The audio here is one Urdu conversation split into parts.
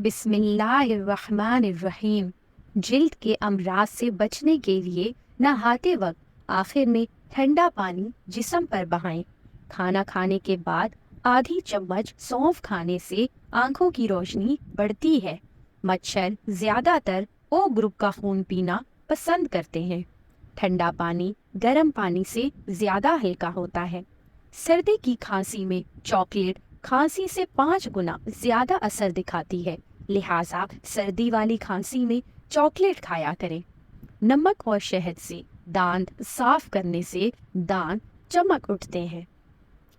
بسم اللہ الرحمن الرحیم۔ جلد کے امراض سے بچنے کے لیے نہاتے وقت آخر میں ٹھنڈا پانی جسم پر بہائیں۔ کھانا کھانے کے بعد آدھی چمچ سونف کھانے سے آنکھوں کی روشنی بڑھتی ہے۔ مچھر زیادہ تر او گروپ کا خون پینا پسند کرتے ہیں۔ ٹھنڈا پانی گرم پانی سے زیادہ ہلکا ہوتا ہے۔ سردی کی کھانسی میں چاکلیٹ کھانسی سے 5 گنا زیادہ اثر دکھاتی ہے، لہٰذا سردی والی کھانسی میں چاکلیٹ کھایا کریں۔ نمک اور شہد سے دانت صاف کرنے سے دانت چمک اٹھتے ہیں۔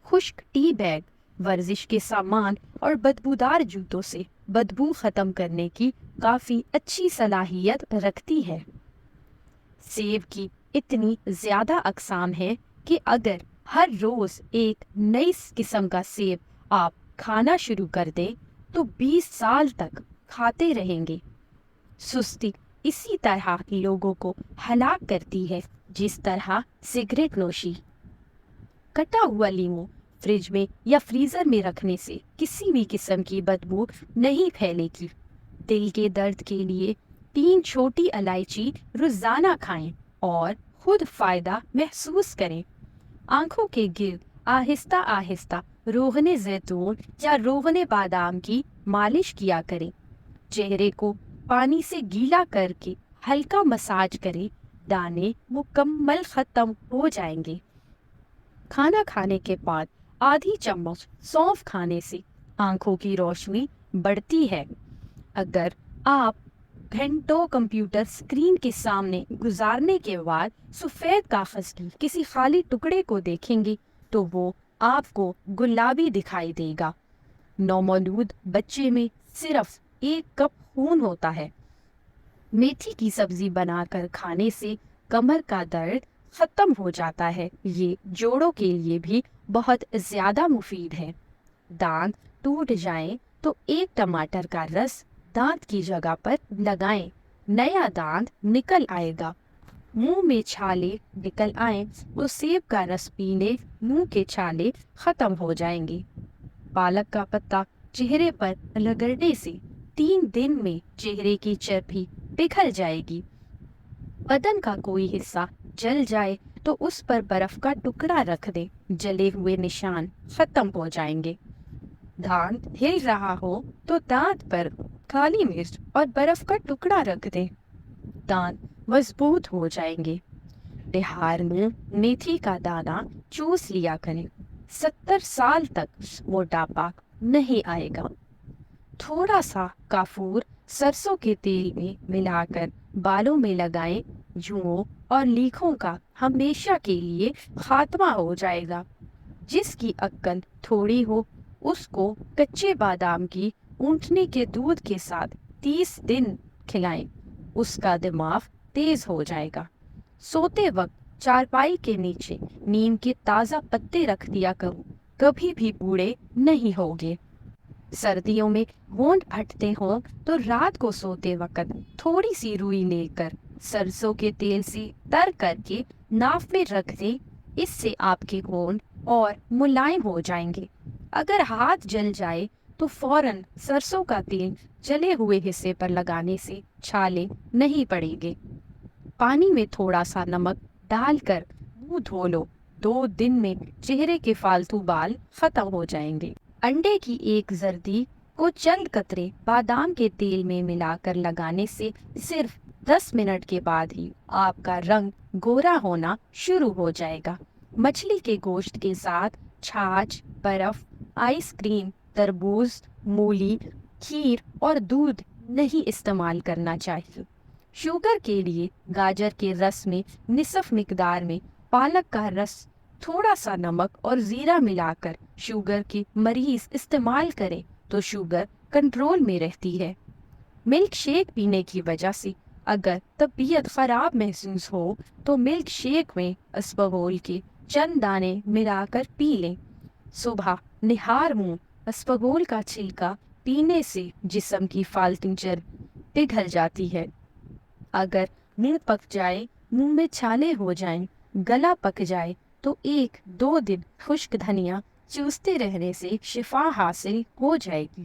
خشک ٹی بیگ ورزش کے سامان اور بدبودار جوتوں سے بدبو ختم کرنے کی کافی اچھی صلاحیت رکھتی ہے۔ سیب کی اتنی زیادہ اقسام ہیں کہ اگر ہر روز ایک نئی قسم کا سیب آپ کھانا شروع کر دیں تو 20 سال تک کھاتے رہیں گے۔ سستی اسی طرح لوگوں کو ہلاک کرتی ہے جس طرح سگریٹ نوشی۔ کٹا ہوا لیمو فریج میں یا فریزر میں رکھنے سے کسی بھی قسم کی بدبو نہیں پھیلے گی۔ دل کے درد کے لیے 3 چھوٹی الائچی روزانہ کھائیں اور خود فائدہ محسوس کریں۔ آنکھوں کے گرد آہستہ آہستہ روغن زیتون یا روغن بادام کی مالش کیا کریں۔ چہرے کو پانی سے گیلا کر کے ہلکا مساج کریں، دانے مکمل ختم ہو جائیں گے۔ کھانا کھانے کے بعد آدھی چمچ سونف کھانے سے آنکھوں کی روشنی بڑھتی ہے۔ اگر آپ گھنٹوں کمپیوٹر اسکرین کے سامنے گزارنے کے بعد سفید کاغذ کی کسی خالی ٹکڑے کو دیکھیں گے تو وہ آپ کو گلابی دکھائی دے گا۔ نومولود بچے میں صرف 1 کپ خون ہوتا ہے۔ میتھی کی سبزی بنا کر کھانے سے کمر کا درد ختم ہو جاتا ہے۔ یہ جوڑوں کے لیے بھی بہت زیادہ مفید ہے۔ دانت ٹوٹ جائیں تو 1 ٹماٹر کا رس دانت کی جگہ پر لگائیں، نیا دانت نکل آئے گا۔ منہ میں چھالے نکل آئیں تو سیب کا رس پینے منہ کے چھالے ختم ہو جائیں گے۔ پالک کا پتا چہرے پر رگڑنے سے 3 دن میں چہرے کی چربی پگھل جائے گی۔ بدن کا کوئی حصہ جل جائے تو اس پر برف کا ٹکڑا رکھ دیں، جلے ہوئے نشان ختم ہو جائیں گے۔ دانت ہل رہا ہو تو دانت پر کالی مرچ اور برف کا ٹکڑا رکھ دیں، دانت مضبوط ہو جائیں گے۔ بہار میں میتھی کا دانہ چوس لیا کریں، 70 سال تک موٹاپا نہیں آئے گا۔ تھوڑا سا کافور سرسوں کے تیل میں ملا کر بالوں میں لگائیں، جوؤں اور لیکھوں کا ہمیشہ کے لیے خاتمہ ہو جائے گا۔ جس کی عقل تھوڑی ہو اس کو کچے بادام کی اونٹنے کے دودھ کے ساتھ 30 دن کھلائیں، اس کا دماغ تیز ہو جائے گا۔ سوتے وقت چارپائی کے نیچے نیم کے تازہ پتے رکھ دیا کرو، کبھی بھی بوڑھے نہیں ہوگے۔ سردیوں میں ہونٹ پھٹتے ہوں تو رات کو سوتے وقت تھوڑی سی روئی لے کر سرسوں کے تیل سے تر کر کے ناف میں رکھ دیں، اس سے آپ کے ہونٹ اور ملائم ہو جائیں گے۔ اگر ہاتھ جل جائے تو فوراً سرسوں کا تیل جلے ہوئے حصے پر لگانے سے چھالے نہیں پڑیں گے۔ پانی میں تھوڑا سا نمک ڈال کر منہ دھو لو، 2 دن میں چہرے کے فالتو بال ختم ہو جائیں گے۔ انڈے کی ایک زردی کو چند قطرے بادام کے تیل میں ملا کر لگانے سے صرف 10 منٹ کے بعد ہی آپ کا رنگ گورا ہونا شروع ہو جائے گا۔ مچھلی کے گوشت کے ساتھ چھاچھ، برف، آئس کریم، تربوز، مولی، کھیر اور دودھ نہیں استعمال کرنا چاہیے۔ شوگر کے لیے گاجر کے رس میں نصف مقدار میں پالک کا رس، تھوڑا سا نمک اور زیرہ ملا کر شوگر کے مریض استعمال کریں تو شوگر کنٹرول میں رہتی ہے۔ ملک شیک پینے کی وجہ سے اگر طبیعت خراب محسوس ہو تو ملک شیک میں اسپغول کے چند دانے ملا کر پی لیں۔ صبح نہار منہ اسپغول کا چھلکا پینے سے جسم کی فالتو چربی پگھل جاتی ہے۔ اگر منہ پک جائے، منہ میں چھالے ہو جائیں، گلا پک جائے تو 1-2 دن خشک دھنیا چوستے رہنے سے شفا حاصل ہو جائے گی۔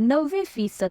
90%